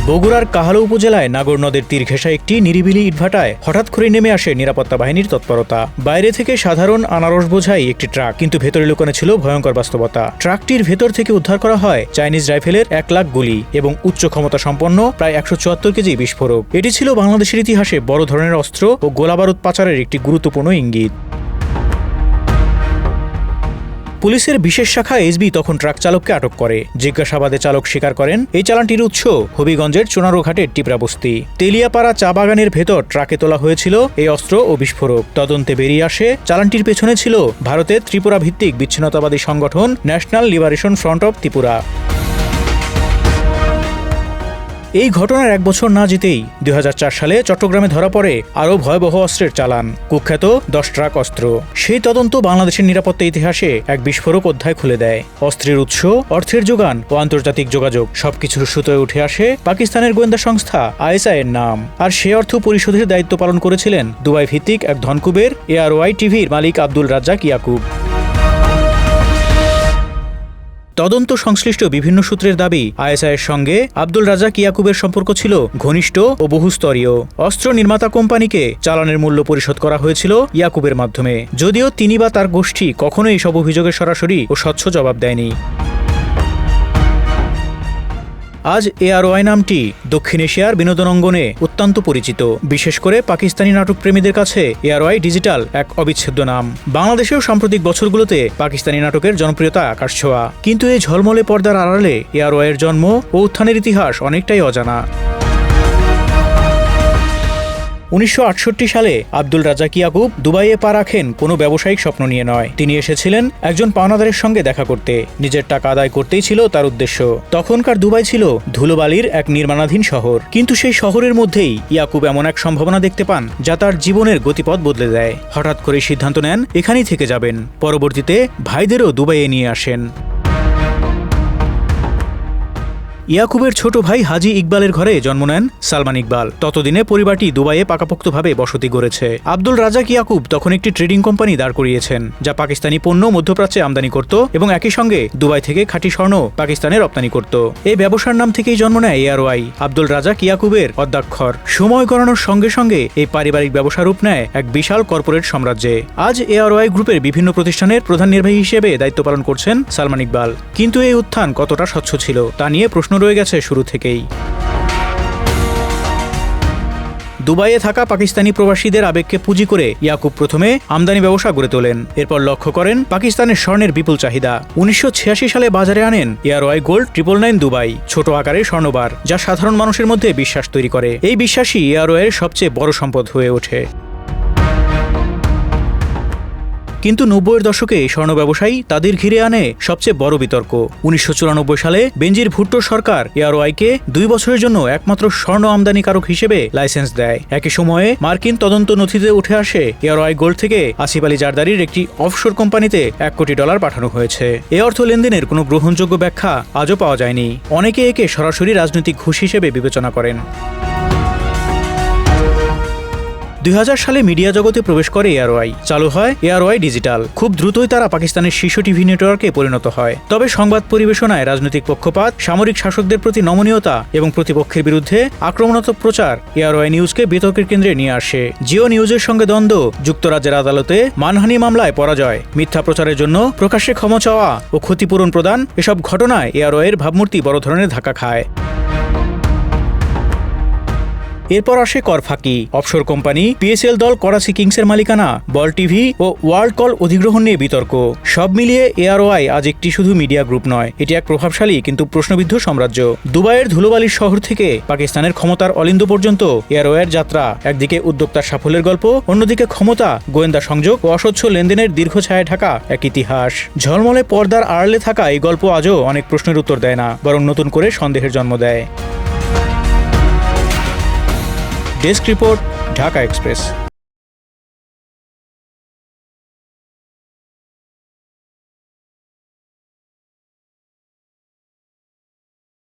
বগুড়ার কাহালু উপজেলায় নাগর নদের তীর ঘেঁষা একটি নিরিবিলি ইটভাটায় হঠাৎ করে নেমে আসে নিরাপত্তা বাহিনীর তৎপরতা। বাইরে থেকে সাধারণ আনারস বোঝাই একটি ট্রাক, কিন্তু ভেতরে লুকানো ছিল ভয়ঙ্কর বাস্তবতা। ট্রাকটির ভেতর থেকে উদ্ধার করা হয় চাইনিজ রাইফেলের 1 লাখ গুলি এবং উচ্চ ক্ষমতা সম্পন্ন প্রায় 174 কেজি বিস্ফোরক। এটি ছিল বাংলাদেশের ইতিহাসে বড় ধরনের অস্ত্র ও গোলাবারুদ পাচারের একটি গুরুত্বপূর্ণ ইঙ্গিত। পুলিশের বিশেষ শাখা এসবি তখন ট্রাক চালককে আটক করে। জিজ্ঞাসাবাদে চালক স্বীকার করেন এই চালানটির উৎস হবিগঞ্জের চুনারুঘাটের টিপরাবস্তি। তেলিয়াপাড়া চা বাগানের ভেতর ট্রাকে তোলা হয়েছিল এই অস্ত্র ও বিস্ফোরক। তদন্তে বেরিয়ে আসে চালানটির পেছনে ছিল ভারতের ত্রিপুরা ভিত্তিক বিচ্ছিন্নতাবাদী সংগঠন national liberation front of Tripura. এই ঘটনার 1 বছর না যেতেই 2004 সালে চট্টগ্রামে ধরা পড়ে আরও ভয়াবহ অস্ত্রের চালান, কুখ্যাত 10 ট্রাক অস্ত্র। সেই তদন্ত বাংলাদেশের নিরাপত্তা ইতিহাসে এক বিস্ফোরক অধ্যায় খুলে দেয়। অস্ত্রের উৎস, অর্থের যোগান ও আন্তর্জাতিক যোগাযোগ সবকিছুর সুতোয় উঠে আসে পাকিস্তানের গোয়েন্দা সংস্থা ISI এর নাম। আর সে অর্থ পরিশোধের দায়িত্ব পালন করেছিলেন দুবাই ভিত্তিক এক ধনকুবের ARY টিভির মালিক আব্দুল রাজ্জাক ইয়াকুব। তদন্ত সংশ্লিষ্ট বিভিন্ন সূত্রের দাবি, ISI এর সঙ্গে আব্দুল রাজ্জাক ইয়াকুবের সম্পর্ক ছিল ঘনিষ্ঠ ও বহুস্তরীয়। অস্ত্র নির্মাতা কোম্পানিকে চালানের মূল্য পরিশোধ করা হয়েছিল ইয়াকুবের মাধ্যমে, যদিও তিনি বা তার গোষ্ঠী কখনোই সব অভিযোগের সরাসরি ও স্বচ্ছ জবাব দেয়নি। আজ ARY নামটি দক্ষিণ এশিয়ার বিনোদন অঙ্গনে অত্যন্ত পরিচিত। বিশেষ করে পাকিস্তানি নাটক প্রেমীদের কাছে ARY ডিজিটাল এক অবিচ্ছেদ্য নাম। বাংলাদেশেও সাম্প্রতিক বছরগুলোতে পাকিস্তানি নাটকের জনপ্রিয়তা আকাশ ছোঁয়া, কিন্তু এই ঝলমলে পর্দার আড়ালে ARY এর জন্ম ও উত্থানের ইতিহাস অনেকটাই অজানা। 1968 সালে আব্দুল রাজ্জাক ইয়াকুব দুবাইয়ে পা রাখেন কোনো ব্যবসায়িক স্বপ্ন নিয়ে নয়। তিনি এসেছিলেন একজন পাওনাদারের সঙ্গে দেখা করতে। নিজের টাকা আদায় করতেই ছিল তার উদ্দেশ্য। তখনকার দুবাই ছিল ধুলোবালির এক নির্মাণাধীন শহর, কিন্তু সেই শহরের মধ্যেই ইয়াকুব এমন এক সম্ভাবনা দেখতে পান যা তার জীবনের গতিপথ বদলে দেয়। হঠাৎ করে সিদ্ধান্ত নেন এখানেই থেকে যাবেন। পরবর্তীতে ভাইদেরও দুবাইয়ে নিয়ে আসেন। ইয়াকুবের ছোট ভাই হাজি ইকবালের ঘরে জন্ম নেন সালমান ইকবাল। ততদিনে পরিবারটি দুবাইয়ে পাকাপোক্তভাবে বসতি গড়েছে। আব্দুল রাজ্জাক ইয়াকুব তখন একটি ট্রেডিং কোম্পানি দাঁড় করিয়েছেন, যা পাকিস্তানি পণ্য মধ্যপ্রাচ্যে আমদানি করত এবং একই সঙ্গে দুবাই থেকে খাঁটি স্বর্ণ পাকিস্তানে রপ্তানি করত। এই ব্যবসার নাম থেকেই জন্ম নেয় ARY, আব্দুল রাজ্জাক ইয়াকুবের অদ্যাক্ষর। সময় গড়ানোর সঙ্গে সঙ্গে এই পারিবারিক ব্যবসা রূপ নেয় এক বিশাল কর্পোরেট সাম্রাজ্যে। আজ ARY গ্রুপের বিভিন্ন প্রতিষ্ঠানের প্রধান নির্বাহী হিসেবে দায়িত্ব পালন করছেন সালমান ইকবাল। কিন্তু এই উত্থান কতটা স্বচ্ছ ছিল তা নিয়ে প্রশ্ন রয়ে গেছে শুরু থেকেই। দুবাইয়ে থাকা পাকিস্তানি প্রবাসীদের আবেগকে পুঁজি করে ইয়াকুব প্রথমে আমদানি ব্যবসা গড়ে তোলেন। এরপর লক্ষ্য করেন পাকিস্তানের স্বর্ণের বিপুল চাহিদা। 1986 সালে বাজারে আনেন ARY গোল্ড 999 দুবাই, ছোট আকারের স্বর্ণবার, যা সাধারণ মানুষের মধ্যে বিশ্বাস তৈরি করে। এই বিশ্বাসই ARY এর সবচেয়ে বড় সম্পদ হয়ে ওঠে। কিন্তু 90-এর দশকে স্বর্ণ ব্যবসায়ী তাদের ঘিরে আনে সবচেয়ে বড় বিতর্ক। 1994 সালে বেনজির ভুট্টো সরকার ARY-কে 2 বছরের জন্য একমাত্র স্বর্ণ আমদানিকারক হিসেবে লাইসেন্স দেয়। একই সময়ে মার্কিন তদন্ত নথিতে উঠে আসে ARY গোল্ড থেকে আসিফ আলী জারদারির একটি অফশোর কোম্পানিতে $1 কোটি পাঠানো হয়েছে। এ অর্থ লেনদেনের কোনো গ্রহণযোগ্য ব্যাখ্যা আজও পাওয়া যায়নি। অনেকে একে সরাসরি রাজনৈতিক ঘুষ হিসেবে বিবেচনা করেন। 2000 সালে মিডিয়া জগতে প্রবেশ করে ARY। চালু হয় ARY ডিজিটাল। খুব দ্রুতই তারা পাকিস্তানের শীর্ষ টিভি নেটওয়ার্কে পরিণত হয়। তবে সংবাদ পরিবেশনায় রাজনৈতিক পক্ষপাত, সামরিক শাসকদের প্রতি নমনীয়তা এবং প্রতিপক্ষের বিরুদ্ধে আক্রমণাত্মক প্রচার ARY নিউজকে বিতর্কের কেন্দ্রে নিয়ে আসে। জিও নিউজের সঙ্গে দ্বন্দ্ব, যুক্তরাজ্যের আদালতে মানহানি মামলায় পরাজয়, মিথ্যা প্রচারের জন্য প্রকাশ্যে ক্ষমা চাওয়া ও ক্ষতিপূরণ প্রদান, এসব ঘটনায় ARY এর ভাবমূর্তি বড় ধরনের ধাক্কা খায়। এরপর আসে কর ফাঁকি, অফশোর কোম্পানি, PSL দল, করাচি কিংসের মালিকানা, বল টিভি ও ওয়ার্ল্ড কল অধিগ্রহণ নিয়ে বিতর্ক। সব মিলিয়ে ARY আজ একটি শুধু মিডিয়া গ্রুপ নয়, এটি এক প্রভাবশালী কিন্তু প্রশ্নবিদ্ধ সাম্রাজ্য। দুবাইয়ের ধুলোবালির শহর থেকে পাকিস্তানের ক্ষমতার অলিন্দ পর্যন্ত ARY এর যাত্রা একদিকে উদ্যোক্তার সাফল্যের গল্প, অন্যদিকে ক্ষমতা, গোয়েন্দা সংযোগ ও অস্বচ্ছ লেনদেনের দীর্ঘ ছায়ায় ঢাকা এক ইতিহাস। ঝলমলে পর্দার আড়ালে থাকা এই গল্প আজও অনেক প্রশ্নের উত্তর দেয় না, বরং নতুন করে সন্দেহের জন্ম দেয়। Desk report, Dhaka express.